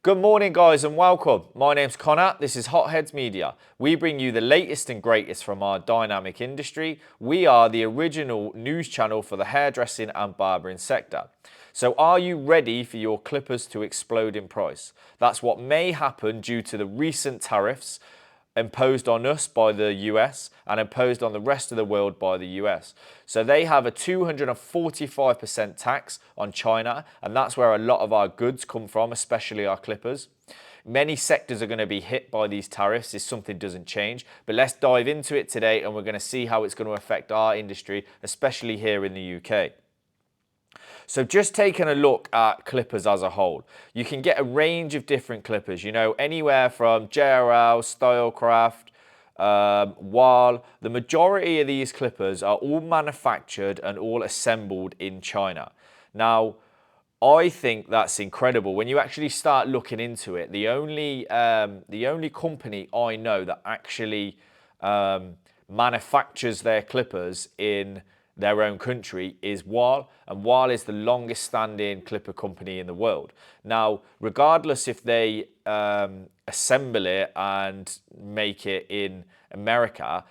Good morning, guys, and welcome. My name's Connor. This is Hotheads Media. We bring you the latest and greatest from our dynamic industry. We are the original news channel for the hairdressing and barbering sector. So are you ready for your clippers to explode in price? That's what may happen due to the recent tariffs imposed on us by the US and imposed on the rest of the world by the US. So they have a 245% tax on China, and that's where a lot of our goods come from, especially our clippers. Many sectors are going to be hit by these tariffs if something doesn't change, but let's dive into it today and we're going to see how it's going to affect our industry, especially here in the UK. So just taking a look at clippers as a whole, you can get a range of different clippers, anywhere from JRL, Stylecraft, while the majority of these clippers are all manufactured and all assembled in China. Now, I think that's incredible. When you actually start looking into it, the only company I know that actually manufactures their clippers in their own country is Wahl, and Wahl is the longest standing clipper company in the world. Now, regardless if they assemble it and make it in America,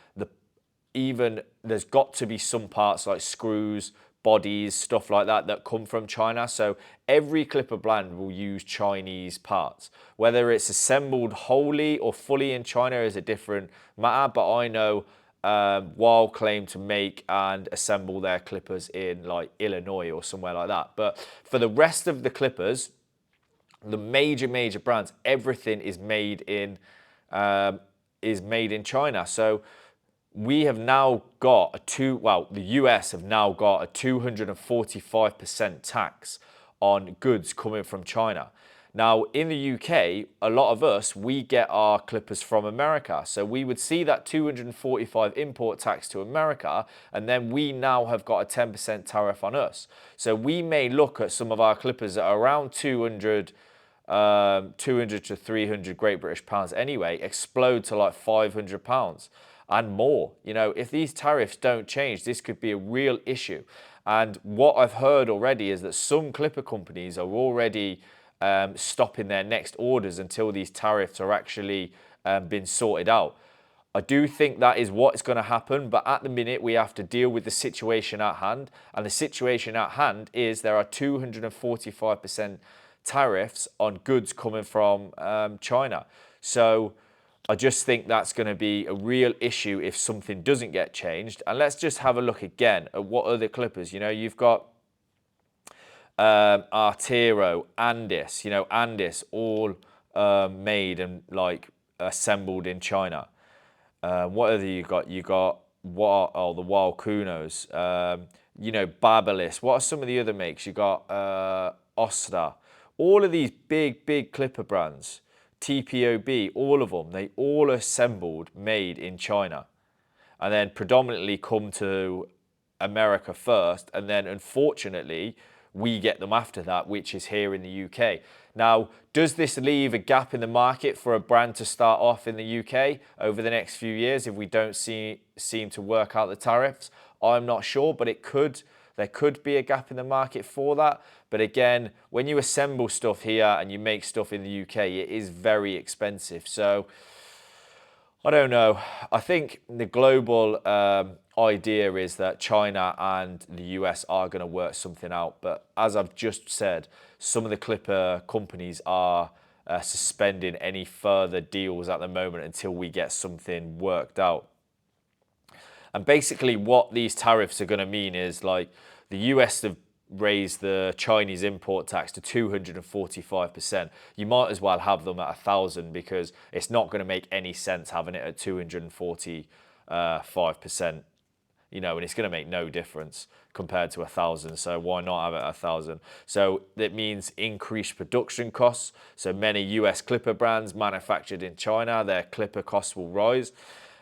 there's got to be some parts like screws, bodies, stuff like that come from China. So every clipper brand will use Chinese parts. Whether it's assembled wholly or fully in China is a different matter, but I know Wahl claim to make and assemble their clippers in like Illinois or somewhere like that. But for the rest of the clippers, the major brands, everything is made in China. So we have now got the US have now got a 245% tax on goods coming from China. Now, in the UK, a lot of us, we get our clippers from America. So we would see that 245 import tax to America, and then we now have got a 10% tariff on us. So we may look at some of our clippers that are around 200 to 300 Great British pounds anyway, explode to like 500 pounds and more. If these tariffs don't change, this could be a real issue. And what I've heard already is that some clipper companies are already stopping their next orders until these tariffs are actually been sorted out. I do think that is what's going to happen, but at the minute we have to deal with the situation at hand, and the situation at hand is there are 245% tariffs on goods coming from China. So I just think that's going to be a real issue if something doesn't get changed. And let's just have a look again at what other clippers. You've got Artero, Andis, Andis, all made and like assembled in China. What other you got? You got the Wild Kunos, Barbelis. What are some of the other makes? You got Osta. All of these big clipper brands, TPOB, all of them, they all assembled, made in China, and then predominantly come to America first, and then unfortunately we get them after that, which is here in the UK. Now, does this leave a gap in the market for a brand to start off in the UK over the next few years if we don't seem to work out the tariffs? I'm not sure, but there could be a gap in the market for that. But again, when you assemble stuff here and you make stuff in the UK, it is very expensive. So I don't know. I think the global idea is that China and the US are going to work something out. But as I've just said, some of the clipper companies are suspending any further deals at the moment until we get something worked out. And basically what these tariffs are going to mean is like the US have raised the Chinese import tax to 245%. You might as well have them at 1,000 because it's not going to make any sense having it at 245%, and it's going to make no difference compared to 1,000. So why not have it at 1,000? So that means increased production costs. So many US clipper brands manufactured in China, their clipper costs will rise.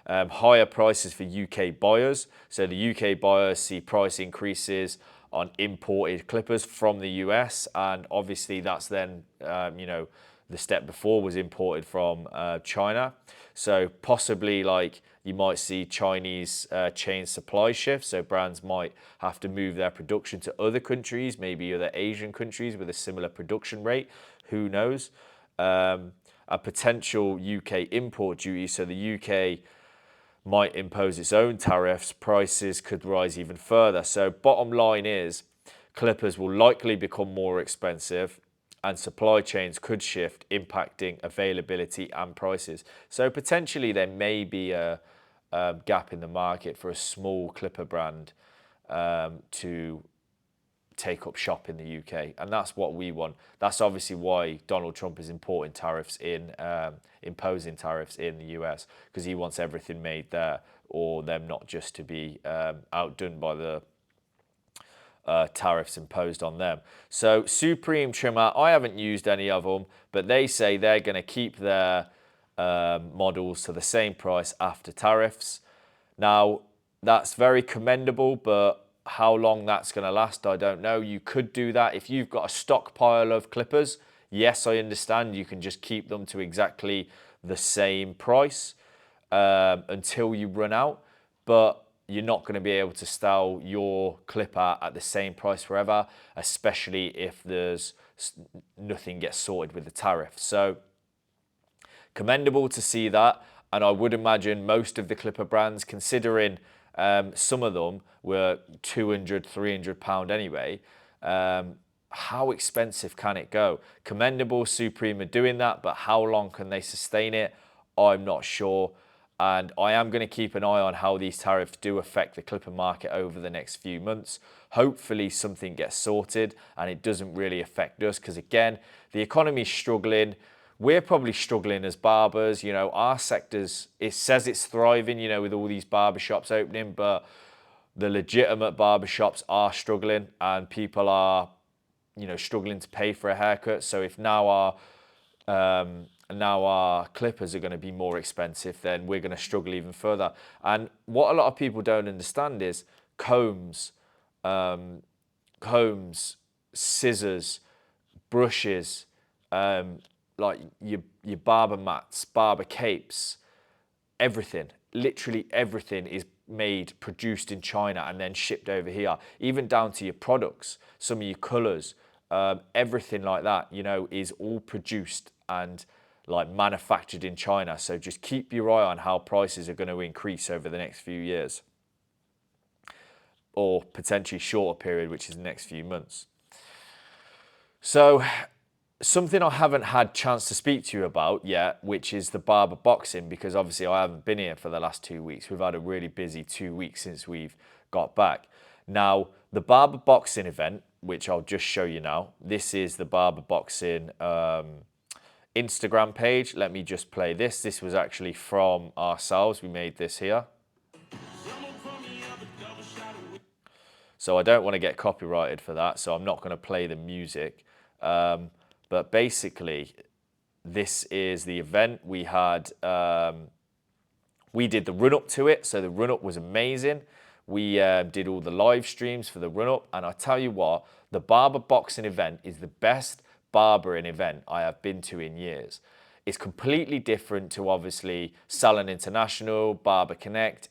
Higher prices for UK buyers. So the UK buyers see price increases on imported clippers from the US, and obviously that's then, the step before was imported from China. So possibly like you might see Chinese chain supply shifts. So brands might have to move their production to other countries, maybe other Asian countries with a similar production rate. Who knows? a potential UK import duty, so the UK might impose its own tariffs, prices could rise even further. So bottom line is, clippers will likely become more expensive and supply chains could shift, impacting availability and prices. So potentially there may be a gap in the market for a small clipper brand to take up shop in the UK, and that's what we want. That's obviously why Donald Trump is imposing tariffs in the US, because he wants everything made there, or them not just to be outdone by the tariffs imposed on them. So Supreme trimmer, I haven't used any of them, but they say they're going to keep their models to the same price after tariffs. Now, that's very commendable, but how long that's going to last, I don't know. You could do that if you've got a stockpile of clippers. Yes, I understand you can just keep them to exactly the same price until you run out, but you're not going to be able to sell your clipper at the same price forever, especially if there's nothing gets sorted with the tariff. So commendable to see that, and I would imagine most of the clipper brands, considering some of them were £200, £300 anyway. How expensive can it go? Commendable Supreme are doing that, but how long can they sustain it? I'm not sure. And I am going to keep an eye on how these tariffs do affect the clipper market over the next few months. Hopefully something gets sorted and it doesn't really affect us, because again, the economy is struggling. We're probably struggling as barbers. You know, our sectors, it says it's thriving, you know, with all these barbershops opening, but the legitimate barbershops are struggling and people are, you know, struggling to pay for a haircut. So if now our clippers are going to be more expensive, then we're going to struggle even further. And what a lot of people don't understand is combs, scissors, brushes, like your barber mats, barber capes, everything, literally everything is produced in China and then shipped over here, even down to your products, some of your colors, everything like that, you know, is all produced and like manufactured in China. So just keep your eye on how prices are going to increase over the next few years, or potentially shorter period, which is the next few months. So something I haven't had chance to speak to you about yet, which is the barber boxing, because obviously I haven't been here for the last 2 weeks. We've had a really busy 2 weeks since we've got back. Now, the barber boxing event, which I'll just show you now, this is the barber boxing Instagram page. Let me just play this. This was actually from ourselves. We made this here. So I don't want to get copyrighted for that, so I'm not going to play the music. But basically, this is the event. We had, we did the run-up to it, so the run-up was amazing. We did all the live streams for the run-up, and I tell you what, the barber boxing event is the best barbering event I have been to in years. It's completely different to obviously Salon International, Barber Connect,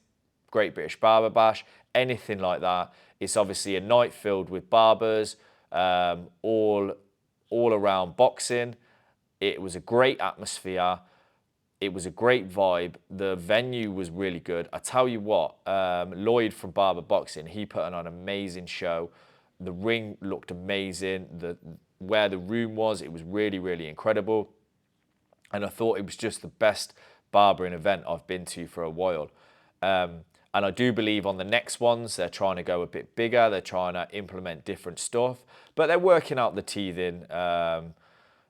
Great British Barber Bash, anything like that. It's obviously a night filled with barbers, all around boxing. It was a great atmosphere. It was a great vibe. The venue was really good. I tell you what, Lloyd from Barber Boxing, he put on an amazing show. The ring looked amazing. Where the room was, it was really, really incredible. And I thought it was just the best barbering event I've been to for a while. And I do believe on the next ones, they're trying to go a bit bigger. They're trying to implement different stuff, but they're working out the teething,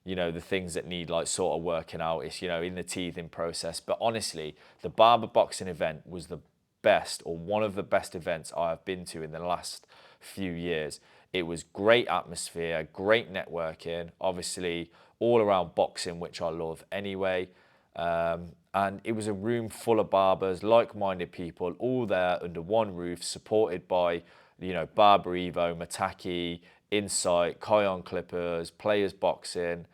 you know, the things that need like sort of working out. It's, you know, in the teething process. But honestly, the barber boxing event was the best, or one of the best events I have been to in the last few years. It was great atmosphere, great networking, obviously all around boxing, which I love anyway. And it was a room full of barbers, like-minded people, all there under one roof, supported by, you know, Barber Evo, Mataki, Insight, Kion Clippers, Players Boxing.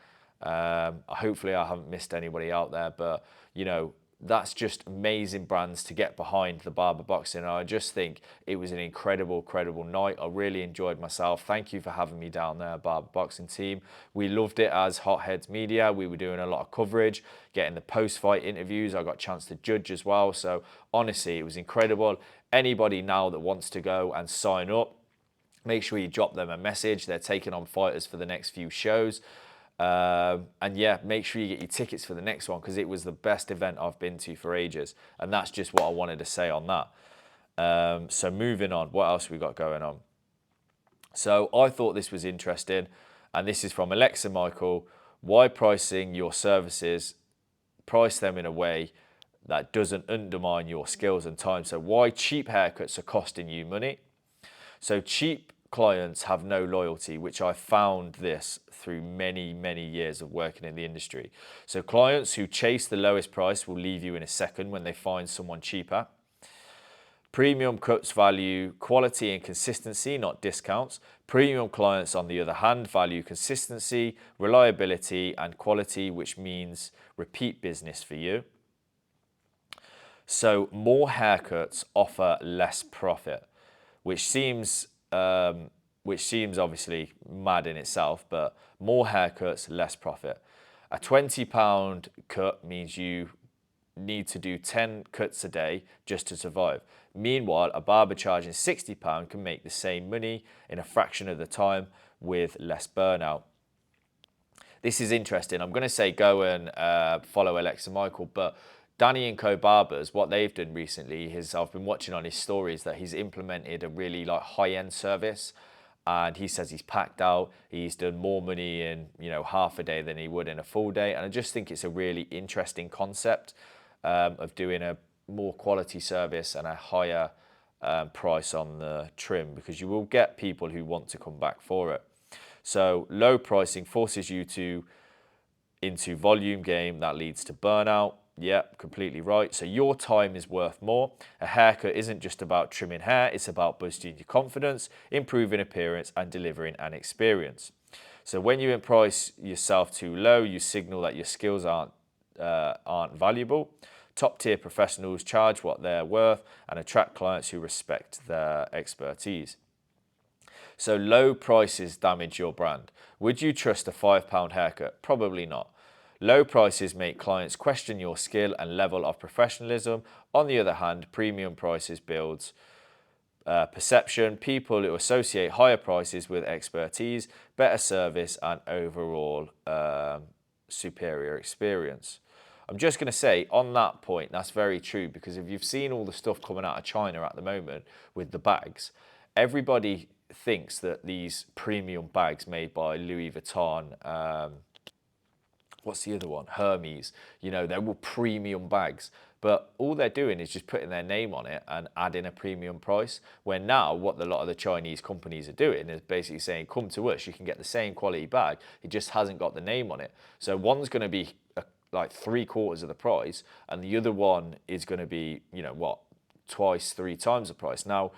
Hopefully I haven't missed anybody out there, but, you know, that's just amazing brands to get behind the barber boxing. And I just think it was an incredible night. I really enjoyed myself. Thank you for having me down there, barber boxing team. We loved it as Hotheads Media. We were doing a lot of coverage, getting the post-fight interviews. I got a chance to judge as well. So honestly, it was incredible. Anybody now that wants to go and sign up, make sure you drop them a message. They're taking on fighters for the next few shows. And yeah, make sure you get your tickets for the next one, because it was the best event I've been to for ages. And that's just what I wanted to say on that. So moving on, what else we got going on? So I thought this was interesting, and this is from Alexa Michael. Why pricing your services, price them in a way that doesn't undermine your skills and time. So why cheap haircuts are costing you money. So cheap clients have no loyalty, which I found this through many years of working in the industry. So clients who chase the lowest price will leave you in a second when they find someone cheaper. Premium cuts value quality and consistency, not discounts. Premium clients, on the other hand, value consistency, reliability, and quality, which means repeat business for you. So more haircuts offer less profit, which seems obviously mad in itself, but more haircuts, less profit. A £20 cut means you need to do 10 cuts a day just to survive. Meanwhile, a barber charging £60 can make the same money in a fraction of the time with less burnout. This is interesting. I'm going to say go and follow Alexa Michael, but Danny & Co Barbers, what they've done recently is, I've been watching on his stories that he's implemented a really high-end service, and he says he's packed out. He's done more money in half a day than he would in a full day, and I just think it's a really interesting concept of doing a more quality service and a higher price on the trim, because you will get people who want to come back for it. So low pricing forces you into volume game that leads to burnout. Yep, completely right. So your time is worth more. A haircut isn't just about trimming hair, it's about boosting your confidence, improving appearance, and delivering an experience. So when you price yourself too low, you signal that your skills aren't valuable. Top tier professionals charge what they're worth and attract clients who respect their expertise. So low prices damage your brand. Would you trust a £5 haircut? Probably not. Low prices make clients question your skill and level of professionalism. On the other hand, premium prices builds perception. People who associate higher prices with expertise, better service, and overall superior experience. I'm just going to say on that point, that's very true, because if you've seen all the stuff coming out of China at the moment with the bags, everybody thinks that these premium bags made by Louis Vuitton, what's the other one? Hermes. They're all premium bags. But all they're doing is just putting their name on it and adding a premium price. Where now what a lot of the Chinese companies are doing is basically saying, come to us, you can get the same quality bag. It just hasn't got the name on it. So one's going to be like 3/4 of the price, and the other one is going to be, twice, 3 times the price. Now,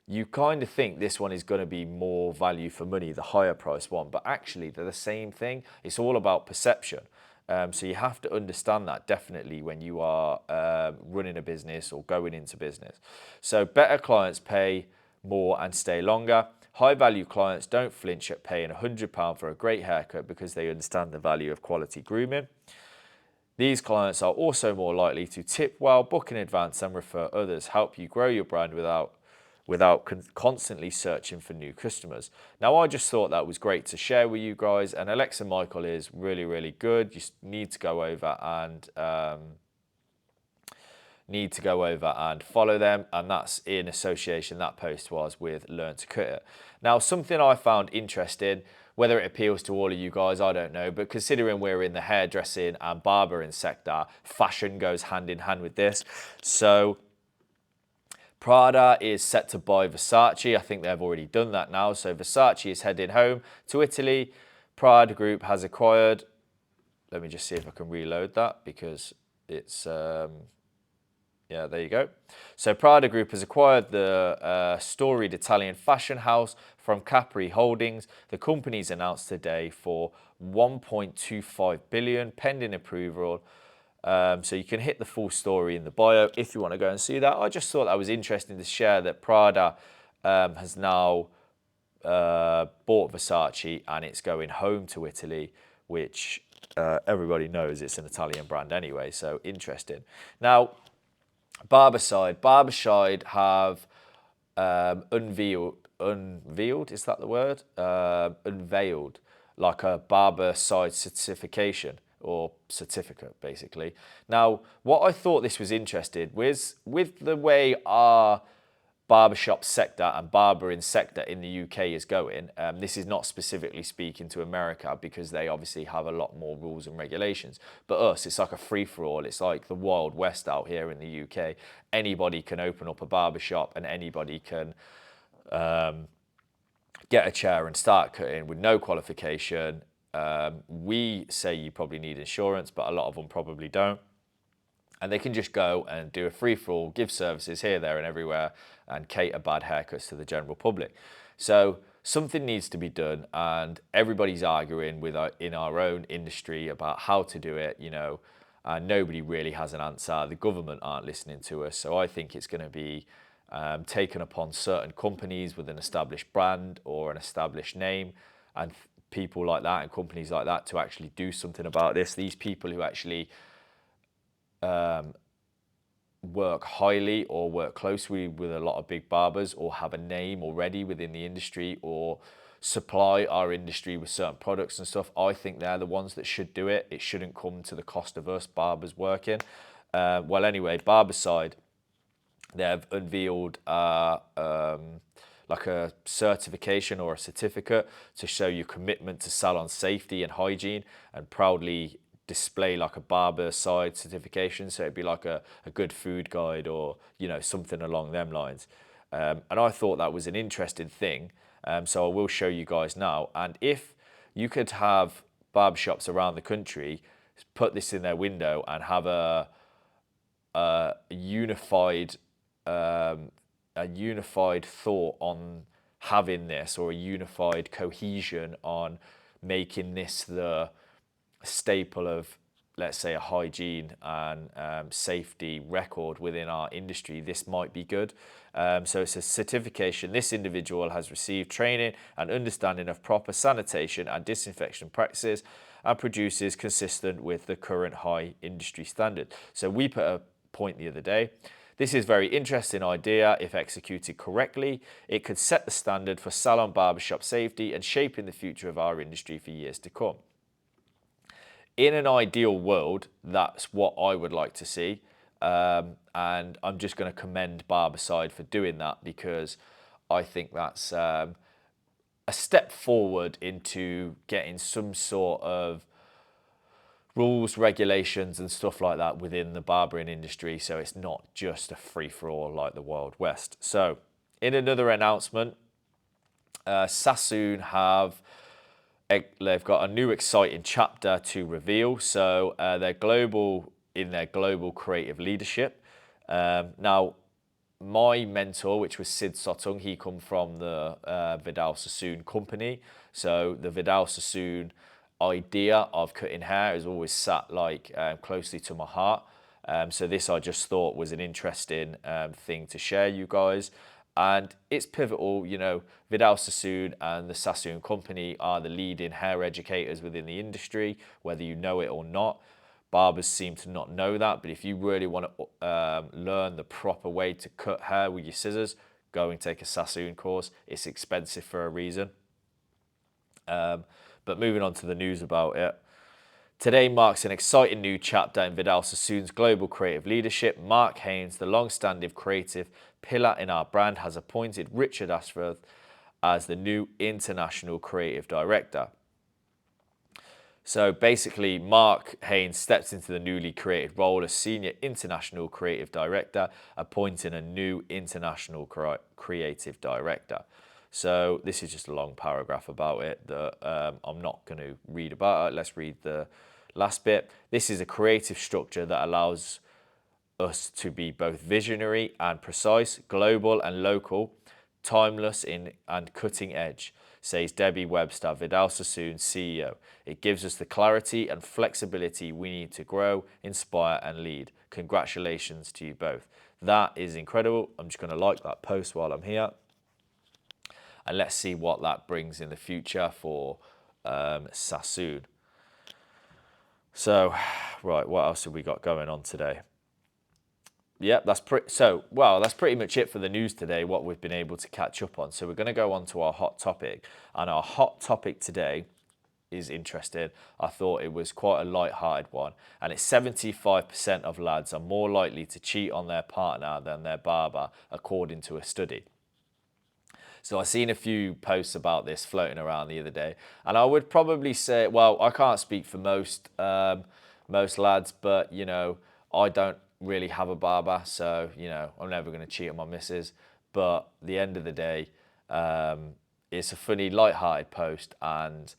you kind of think this one is going to be more value for money, the higher price one, but actually they're the same thing. It's all about perception. So you have to understand that definitely when you are running a business or going into business. So better clients pay more and stay longer. High value clients don't flinch at paying £100 for a great haircut because they understand the value of quality grooming. These clients are also more likely to tip well, book in advance, and refer others, help you grow your brand without constantly searching for new customers. Now, I just thought that was great to share with you guys, and Alexa Michael is really good. You need to go over and follow them, and that's in association, that post was with Learn to Cut It. Now, something I found interesting, whether it appeals to all of you guys, I don't know, but considering we're in the hairdressing and barbering sector, fashion goes hand in hand with this. So Prada is set to buy Versace. I think they've already done that now. So Versace is heading home to Italy. Prada Group has acquired, let me just see if I can reload that, because it's, yeah, there you go. So Prada Group has acquired the storied Italian fashion house from Capri Holdings. The company's announced today for 1.25 billion, pending approval So you can hit the full story in the bio if you want to go and see that. I just thought that was interesting to share that Prada has now bought Versace and it's going home to Italy, which everybody knows it's an Italian brand anyway, so interesting. Now, Barbicide have unveiled, is that the word? Unveiled, like a Barbicide certification or certificate, basically. Now, what I thought this was interesting was with the way our barbershop sector and barbering sector in the UK is going. This is not specifically speaking to America because they obviously have a lot more rules and regulations. But us, it's like a free-for-all. It's like the Wild West out here in the UK. Anybody can open up a barbershop and anybody can get a chair and start cutting with no qualification. We say you probably need insurance, but a lot of them probably don't. And they can just go and do a free-for-all, give services here, there and everywhere, and cater bad haircuts to the general public. So something needs to be done, and everybody's arguing in our own industry about how to do it, and nobody really has an answer. The government aren't listening to us, so I think it's going to be taken upon certain companies with an established brand or an established name, and people like that and companies like that to actually do something about this. These people who actually work highly or work closely with a lot of big barbers or have a name already within the industry or supply our industry with certain products and stuff, I think they're the ones that should do it. It shouldn't come to the cost of us barbers working. Well, anyway, Barbicide, they've unveiled like a certification or a certificate to show your commitment to salon safety and hygiene, and proudly display like a Barbicide certification. So it'd be like a good food guide or something along them lines. And I thought that was an interesting thing. So I will show you guys now. And if you could have barbershops around the country put this in their window and have a unified thought on having this, or a unified cohesion on making this the staple of, let's say, a hygiene and safety record within our industry, this might be good. So it's a certification. This individual has received training and understanding of proper sanitation and disinfection practices and produces consistent with the current high industry standard. So we put a point the other day. This is a very interesting idea. If executed correctly, it could set the standard for salon barbershop safety and shaping the future of our industry for years to come. In an ideal world, that's what I would like to see. And I'm just going to commend Barbicide for doing that, because I think that's a step forward into getting some sort of rules, regulations and stuff like that within the barbering industry, so it's not just a free-for-all like the Wild West. So in another announcement, Sasson they've got a new exciting chapter to reveal. So they're global in their global creative leadership. Now, my mentor, which was Sasson, he come from the Vidal Sassoon company. So the Vidal Sassoon idea of cutting hair has always sat like closely to my heart. So this I just thought was an interesting thing to share you guys. And it's pivotal, Vidal Sassoon and the Sassoon company are the leading hair educators within the industry, whether you know it or not. Barbers seem to not know that, but if you really want to learn the proper way to cut hair with your scissors, go and take a Sassoon course. It's expensive for a reason. But moving on to the news about it. Today marks an exciting new chapter in Vidal Sassoon's global creative leadership. Mark Haynes, the long-standing creative pillar in our brand, has appointed Richard Ashworth as the new international creative director. So basically, Mark Haynes steps into the newly created role as Senior International Creative Director, appointing a new International Creative Director. So this is just a long paragraph about it that I'm not going to read about it. Let's read the last bit. This is a creative structure that allows us to be both visionary and precise, global and local, timeless and cutting edge. says Debbie Webster, Vidal Sassoon CEO. It gives us the clarity and flexibility we need to grow, inspire, and lead. Congratulations to you both. That is incredible. I'm just going to like that post while I'm here. And let's see what that brings in the future for Sassoon. So, right, what else have we got going on today? Yep, that's pretty much it for the news today, what we've been able to catch up on. So we're going to go on to our hot topic. And our hot topic today is interesting. I thought it was quite a light-hearted one. And it's 75% of lads are more likely to cheat on their partner than their barber, according to a study. So I seen a few posts about this floating around the other day, and I would probably say, well, I can't speak for most lads, but you know, I don't really have a barber, so you know, I'm never going to cheat on my missus. But at the end of the day, it's a funny, light-hearted post, and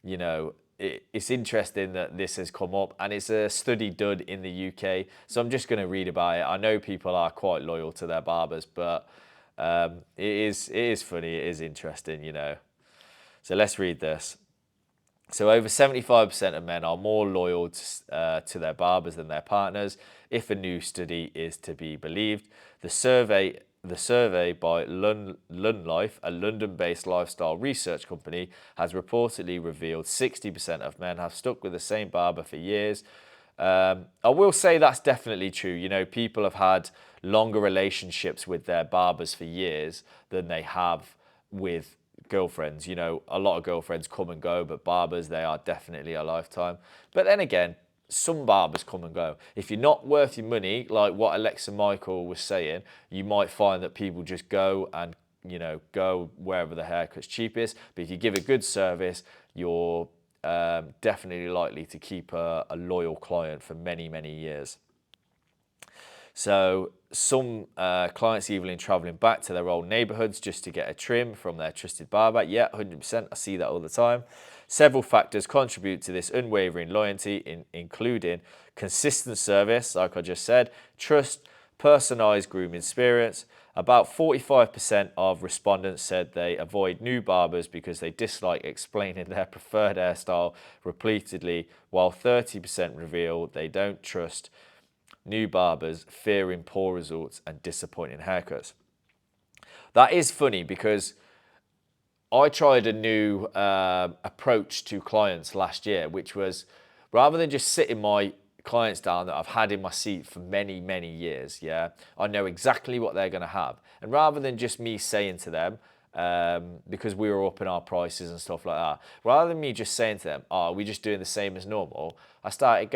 you know, it's interesting that this has come up, and it's a study done in the UK. So I'm just going to read about it. I know people are quite loyal to their barbers, but it is funny, it is interesting, you know. So let's read this. So over 75% of men are more loyal to their barbers than their partners, if a new study is to be believed. The survey by Life, a London-based lifestyle research company, has reportedly revealed 60% of men have stuck with the same barber for years. I will say that's definitely true. You know, people have had longer relationships with their barbers for years than they have with girlfriends. You know, a lot of girlfriends come and go, but barbers, they are definitely a lifetime. But then again, some barbers come and go. If you're not worth your money, like what Alexa Michael was saying, you might find that people just go and, you know, go wherever the haircut's cheapest. But if you give a good service, you're definitely likely to keep a loyal client for many, many years. So some clients even traveling back to their old neighborhoods just to get a trim from their trusted barber. Yeah, 100%. I see that all the time. Several factors contribute to this unwavering loyalty, including consistent service, like I just said, trust, personalized grooming experience. About 45% of respondents said they avoid new barbers because they dislike explaining their preferred hairstyle repeatedly, while 30% reveal they don't trust new barbers, fearing poor results and disappointing haircuts. That is funny because I tried a new approach to clients last year, which was rather than just sitting my clients down that I've had in my seat for many, many years, yeah, I know exactly what they're going to have. And rather than just me saying to them, because we were upping our prices and stuff like that, rather than me just saying to them, oh, are we just doing the same as normal? I started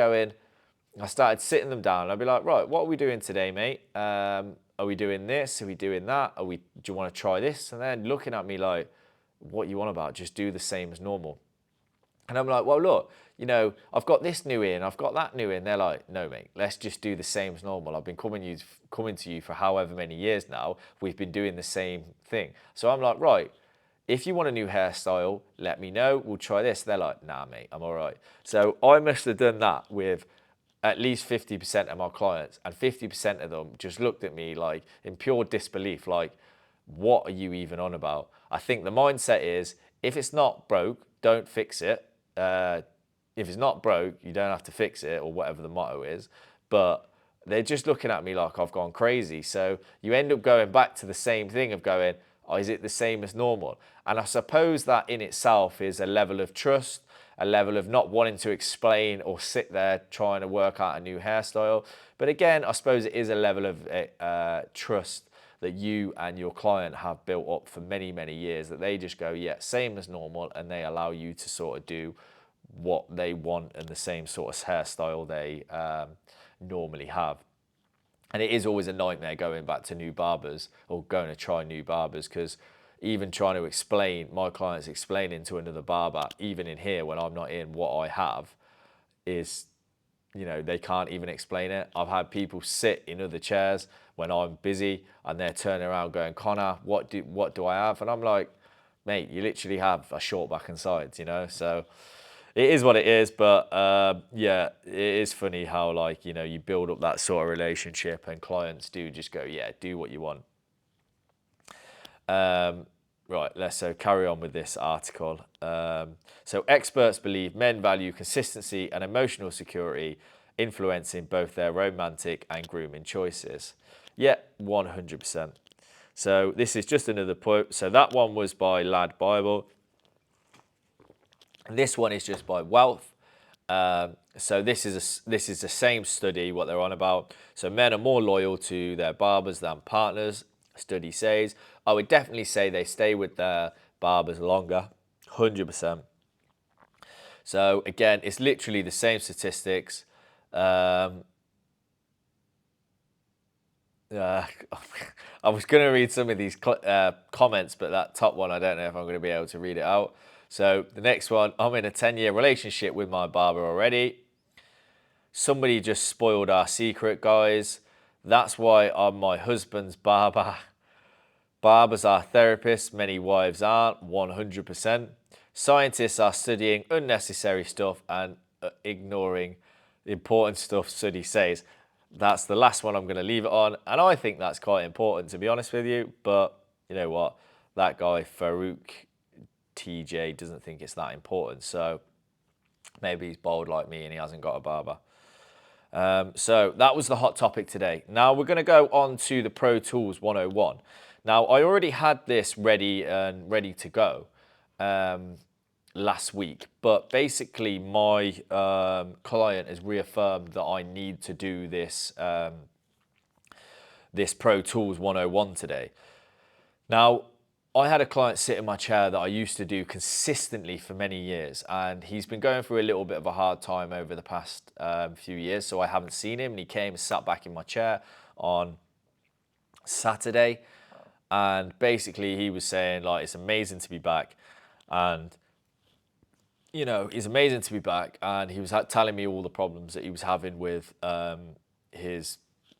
sitting them down and I'd be like, right, what are we doing today, mate? Are we doing this? Are we doing that? Do you want to try this? And then looking at me like, what you want about? Just do the same as normal. And I'm like, well, look, you know, I've got this new in, I've got that new in. They're like, no, mate, let's just do the same as normal. I've been coming to you for however many years now. We've been doing the same thing. So I'm like, right, if you want a new hairstyle, let me know. We'll try this. They're like, nah, mate, I'm all right. So I must have done that with at least 50% of my clients, and 50% of them just looked at me like in pure disbelief, like, what are you even on about? I think the mindset is, if it's not broke, don't fix it. If it's not broke, you don't have to fix it, or whatever the motto is. But they're just looking at me like I've gone crazy. So you end up going back to the same thing of going, oh, is it the same as normal? And I suppose that in itself is a level of trust, a level of not wanting to explain or sit there trying to work out a new hairstyle. But again, I suppose it is a level of trust that you and your client have built up for many, many years, that they just go, yeah, same as normal, and they allow you to sort of do what they want and the same sort of hairstyle they normally have. And it is always a nightmare going back to new barbers or going to try new barbers, because even trying to explain, my clients explaining to another barber, even in here when I'm not in, what I have is, you know, they can't even explain it. I've had people sit in other chairs when I'm busy and they're turning around going, Connor, what do I have? And I'm like, mate, you literally have a short back and sides, you know? So it is what it is. But yeah, it is funny how, like, you know, you build up that sort of relationship and clients do just go, yeah, do what you want. Right, let's carry on with this article. So experts believe men value consistency and emotional security, influencing both their romantic and grooming choices. Yeah, 100%. So this is just another quote. So that one was by Lad Bible. And this one is just by Wealth. So this is the same study, what they're on about. So men are more loyal to their barbers than partners, study says. I would definitely say they stay with their barbers longer, 100%. So again, it's literally the same statistics. I was going to read some of these comments, but that top one, I don't know if I'm going to be able to read it out. So the next one, I'm in a 10-year relationship with my barber already. Somebody just spoiled our secret, guys. That's why I'm my husband's barber. Barbers are therapists, many wives aren't, 100%. Scientists are studying unnecessary stuff and ignoring important stuff, study says. That's the last one I'm going to leave it on. And I think that's quite important, to be honest with you. But you know what? That guy, Farouk TJ, doesn't think it's that important. So maybe he's bold like me and he hasn't got a barber. So that was the hot topic today. Now we're going to go on to the Pro Tools 101. Now I already had this ready to go last week, but basically my client has reaffirmed that I need to do this this Pro Tools 101 today. Now, I had a client sit in my chair that I used to do consistently for many years, and he's been going through a little bit of a hard time over the past few years, so I haven't seen him, and he came and sat back in my chair on Saturday, and basically he was saying, like, it's amazing to be back, and you know, it's amazing to be back, and he was telling me all the problems that he was having with his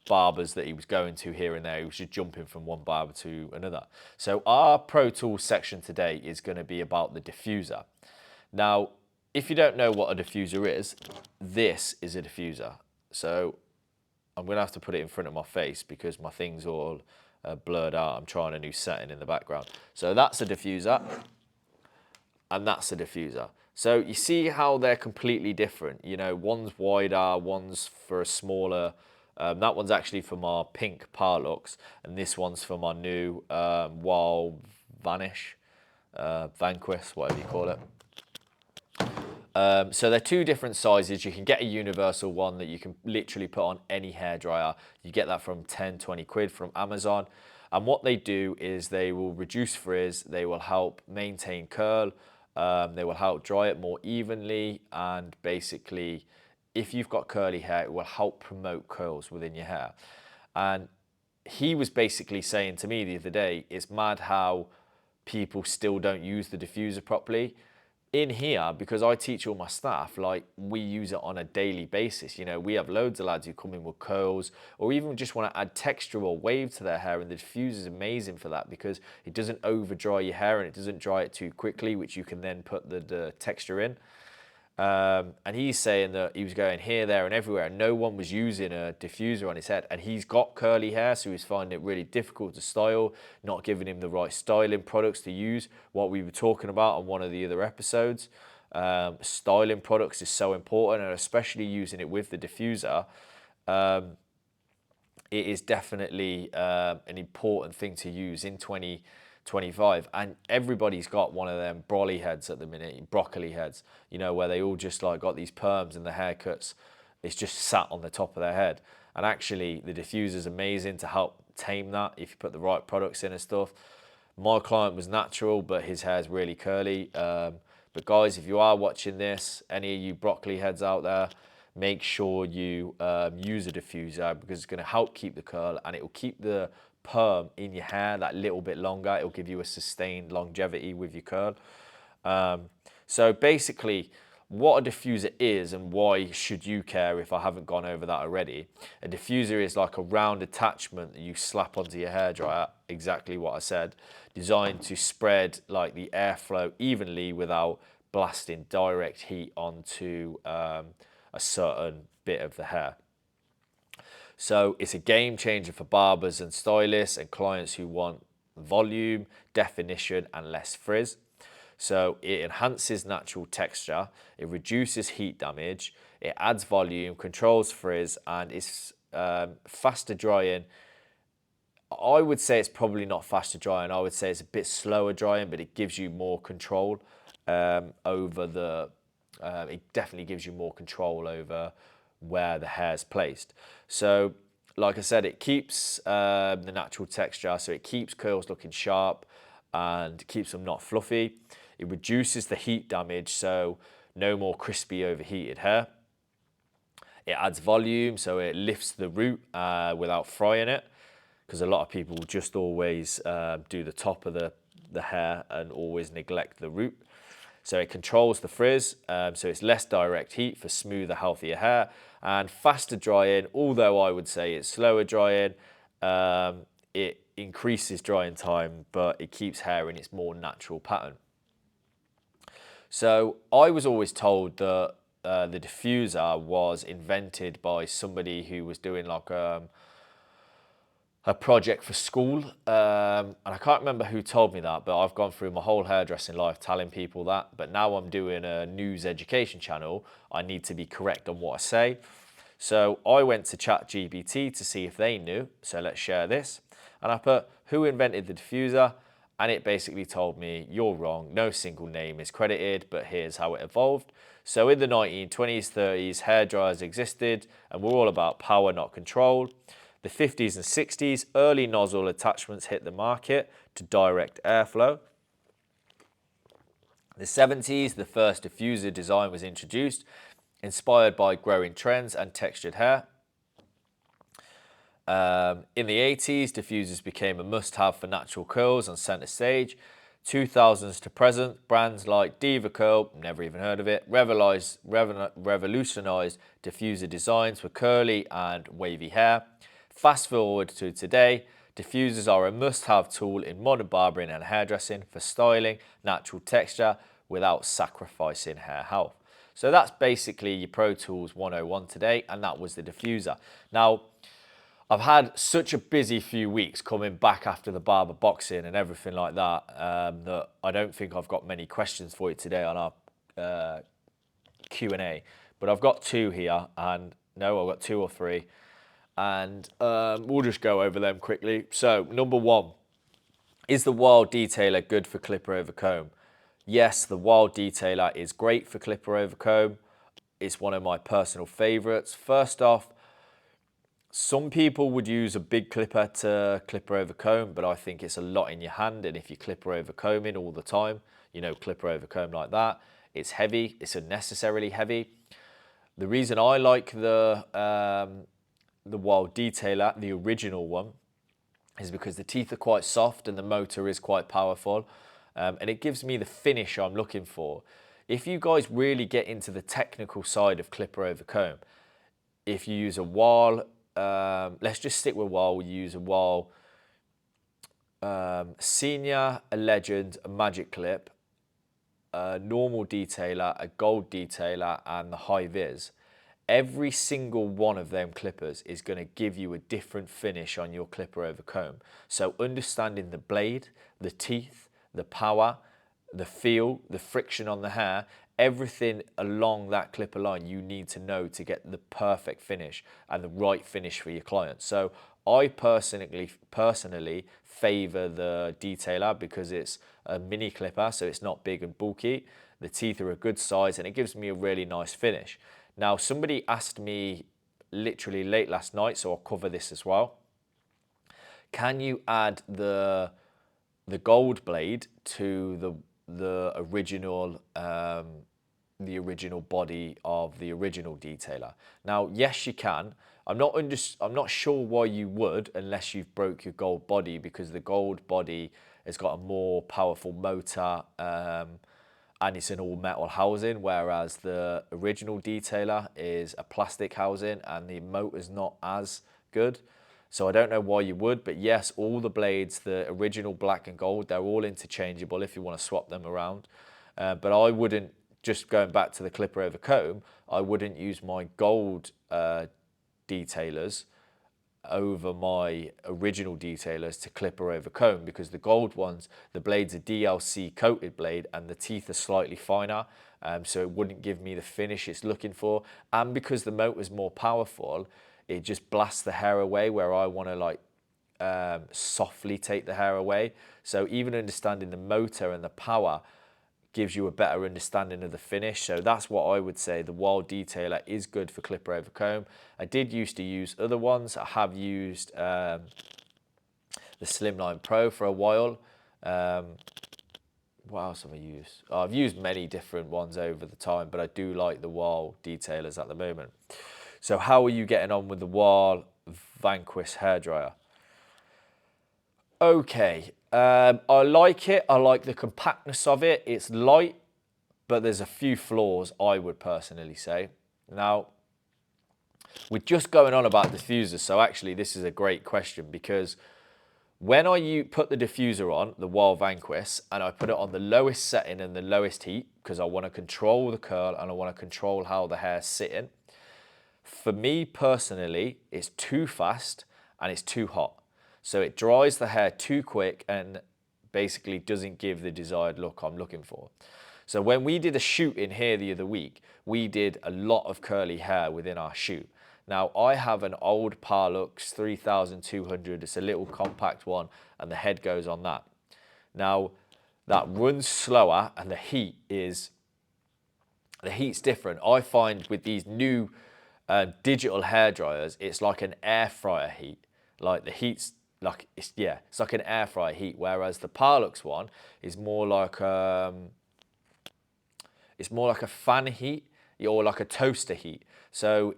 barbers that he was going to here and there. He was just jumping from one barber to another. So our Pro Tools section today is going to be about the diffuser. Now, if you don't know what a diffuser is, this is a diffuser. So I'm going to have to put it in front of my face because my thing's all blurred out. I'm trying a new setting in the background. So that's a diffuser, and that's a diffuser. So you see how they're completely different. You know, one's wider, one's for a smaller. That one's actually for my pink Parlux, and this one's for my new Wild Vanish, Vanquist, whatever you call it. So they're two different sizes. You can get a universal one that you can literally put on any hairdryer. You get that from 10, 20 quid from Amazon. And what they do is they will reduce frizz, they will help maintain curl, they will help dry it more evenly, and basically, if you've got curly hair, it will help promote curls within your hair. And he was basically saying to me the other day, it's mad how people still don't use the diffuser properly. In here, because I teach all my staff, like, we use it on a daily basis. You know, we have loads of lads who come in with curls or even just want to add texture or wave to their hair, and the diffuser is amazing for that because it doesn't over dry your hair and it doesn't dry it too quickly, which you can then put the texture in. And he's saying that he was going here, there, and everywhere, and no one was using a diffuser on his head. And he's got curly hair, so he's finding it really difficult to style, not giving him the right styling products to use. What we were talking about on one of the other episodes, styling products is so important, and especially using it with the diffuser. It is definitely an important thing to use in 2025, and everybody's got one of them brolly heads at the minute, broccoli heads, you know, where they all just like got these perms and the haircuts, it's just sat on the top of their head. And actually the diffuser is amazing to help tame that if you put the right products in and stuff. My client was natural, but his hair's really curly. But guys, if you are watching this, any of you broccoli heads out there, make sure you use a diffuser because it's going to help keep the curl, and it will keep the perm in your hair that little bit longer. It will give you a sustained longevity with your curl. So basically, what a diffuser is and why should you care if I haven't gone over that already. A diffuser is like a round attachment that you slap onto your hairdryer, exactly what I said, designed to spread like the airflow evenly without blasting direct heat onto a certain bit of the hair. So it's a game changer for barbers and stylists and clients who want volume, definition, and less frizz. So it enhances natural texture, it reduces heat damage, it adds volume, controls frizz, and is faster drying. I would say it's probably not faster drying. I would say it's a bit slower drying, but it gives you more control over the. It definitely gives you more control over where the hair's placed. So, like I said, it keeps the natural texture, so it keeps curls looking sharp and keeps them not fluffy. It reduces the heat damage, so no more crispy overheated hair. It adds volume, so it lifts the root without frying it, because a lot of people just always do the top of the hair and always neglect the root. So it controls the frizz, so it's less direct heat for smoother, healthier hair, and faster drying. Although I would say it's slower drying, it increases drying time, but it keeps hair in its more natural pattern. So I was always told that the diffuser was invented by somebody who was doing like a project for school, and I can't remember who told me that, but I've gone through my whole hairdressing life telling people that, but now I'm doing a news education channel, I need to be correct on what I say. So I went to ChatGPT to see if they knew, so let's share this, and I put, who invented the diffuser? And it basically told me, you're wrong, no single name is credited, but here's how it evolved. So in the 1920s, 30s, hairdryers existed and were all about power, not control. The 50s and 60s, early nozzle attachments hit the market to direct airflow. The 70s, the first diffuser design was introduced, inspired by growing trends and textured hair. In the 80s, diffusers became a must-have for natural curls on center stage. 2000s to present, brands like Diva Curl, never even heard of it, revolutionized diffuser designs for curly and wavy hair. Fast forward to today, diffusers are a must-have tool in modern barbering and hairdressing for styling natural texture without sacrificing hair health. So that's basically your Pro Tools 101 today, and that was the diffuser. Now, I've had such a busy few weeks coming back after the Barber boxing and everything like that, that I don't think I've got many questions for you today on our Q&A. But I've got two here, and no, I've got two or three, and we'll just go over them quickly. So, number one, is the Wild Detailer good for clipper over comb? Yes, the Wild Detailer is great for clipper over comb. It's one of my personal favorites. First off, some people would use a big clipper to clipper over comb, but I think it's a lot in your hand. And if you clipper over combing all the time, clipper over comb like that, it's heavy. It's unnecessarily heavy. The reason I like the Wild Detailer, the original one, is because the teeth are quite soft and the motor is quite powerful, and it gives me the finish I'm looking for. If you guys really get into the technical side of clipper over comb, if you use a Wahl, let's just stick with Wahl. We use a Wahl Senior, a Legend, a Magic Clip, a normal detailer, a gold detailer, and the high vis. Every single one of them clippers is going to give you a different finish on your clipper over comb. So understanding the blade, the teeth, the power, the feel, the friction on the hair, everything along that clipper line you need to know to get the perfect finish and the right finish for your client. So I personally favor the detailer because it's a mini clipper, so it's not big and bulky. The teeth are a good size and it gives me a really nice finish. Now, somebody asked me literally late last night, so I'll cover this as well. Can you add the gold blade to the original body of the original detailer? Now, yes, you can. I'm not sure why you would unless you've broke your gold body, because the gold body has got a more powerful motor and it's an all metal housing, whereas the original detailer is a plastic housing and the motor's not as good. So I don't know why you would, but yes, all the blades, the original black and gold, they're all interchangeable if you want to swap them around. But I wouldn't, just going back to the clipper over comb, I wouldn't use my gold detailers over my original detailers to clipper over comb, because the gold ones, the blade's a DLC coated blade and the teeth are slightly finer, so it wouldn't give me the finish it's looking for. And because the motor's more powerful, it just blasts the hair away where I want to like softly take the hair away. So even understanding the motor and the power gives you a better understanding of the finish. So that's what I would say. The Wild Detailer is good for clipper over comb. I did used to use other ones. I have used the Slimline Pro for a while. What else have I used? Oh, I've used many different ones over the time, but I do like the Wild Detailers at the moment. So how are you getting on with the Wild Vanquish hairdryer? Okay, I like it. I like the compactness of it. It's light, but there's a few flaws, I would personally say. Now, we're just going on about diffusers, so actually this is a great question, because when I put the diffuser on, the Wild Vanquish, and I put it on the lowest setting and the lowest heat, because I want to control the curl and I want to control how the hair's sitting, for me personally, it's too fast and it's too hot. So it dries the hair too quick and basically doesn't give the desired look I'm looking for. So when we did a shoot in here the other week, we did a lot of curly hair within our shoot. Now I have an old Parlux 3200, it's a little compact one, and the head goes on that. Now that runs slower and the heat's different. I find with these new digital hair dryers, it's like an air fryer heat. Like the heat's like, it's like an air fryer heat, whereas the Parlux one is more like it's more like a fan heat or like a toaster heat. So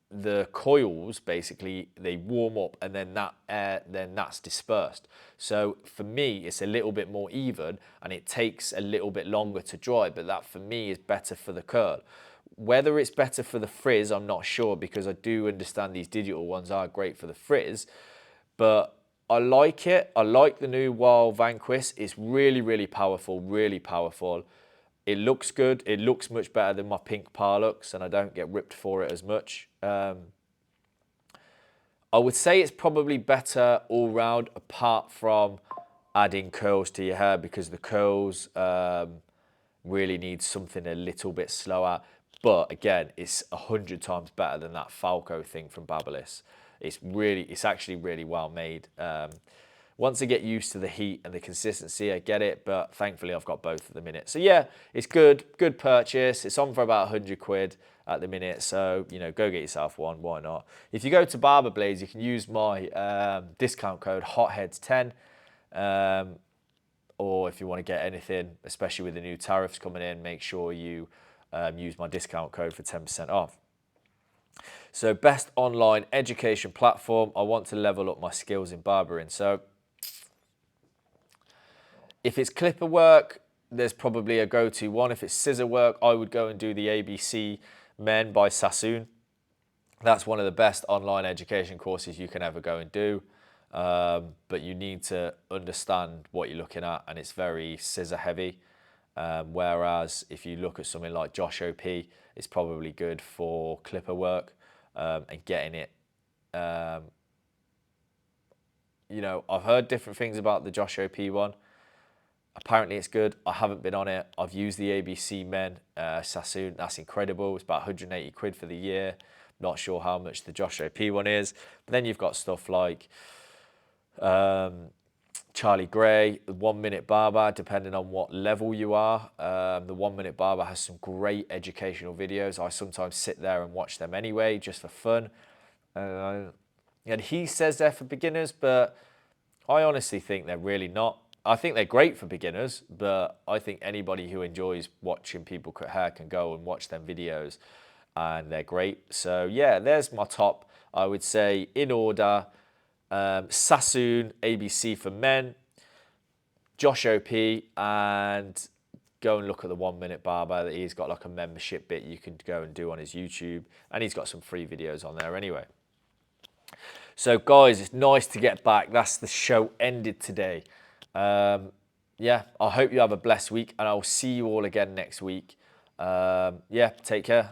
the coils basically, they warm up and then that air, then that's dispersed. So for me, it's a little bit more even and it takes a little bit longer to dry, but that for me is better for the curl. Whether it's better for the frizz, I'm not sure, because I do understand these digital ones are great for the frizz, but I like it. I like the new Wild Vanquish. It's really, really powerful, really powerful. It looks good. It looks much better than my pink Parlux, and I don't get ripped for it as much. I would say it's probably better all round, apart from adding curls to your hair, because the curls really need something a little bit slower. But again, it's 100 times better than that Falco thing from Babyliss. It's actually really well made. Once I get used to the heat and the consistency, I get it, but thankfully I've got both at the minute. So yeah, it's good purchase. It's on for about 100 quid at the minute, so you know, go get yourself one, why not? If you go to Barber Blades, you can use my discount code HOTHEADS10, or if you want to get anything, especially with the new tariffs coming in, make sure you use my discount code for 10% off. So best online education platform. I want to level up my skills in barbering. So if it's clipper work, there's probably a go-to one. If it's scissor work, I would go and do the ABC Men by Sasson. That's one of the best online education courses you can ever go and do. But you need to understand what you're looking at, and it's very scissor heavy. Whereas if you look at something like Josh OP, it's probably good for clipper work and getting it. You know, I've heard different things about the Josh OP one. Apparently it's good. I haven't been on it. I've used the ABC Men Sasson. That's incredible. It's about 180 quid for the year. Not sure how much the Josh OP one is. But then you've got stuff like Charlie Gray, the 1 Minute Barber, depending on what level you are. The 1 Minute Barber has some great educational videos. I sometimes sit there and watch them anyway, just for fun. And he says they're for beginners, but I honestly think they're really not. I think they're great for beginners, but I think anybody who enjoys watching people cut hair can go and watch them videos, and they're great. So yeah, there's my top. I would say in order: Sasson ABC for men, Josh OP, and go and look at the 1 Minute Barber. He's got like a membership bit you can go and do on his YouTube, and he's got some free videos on there anyway. So guys, it's nice to get back. That's the show ended today. Yeah, I hope you have a blessed week, and I'll see you all again next week. Yeah, take care.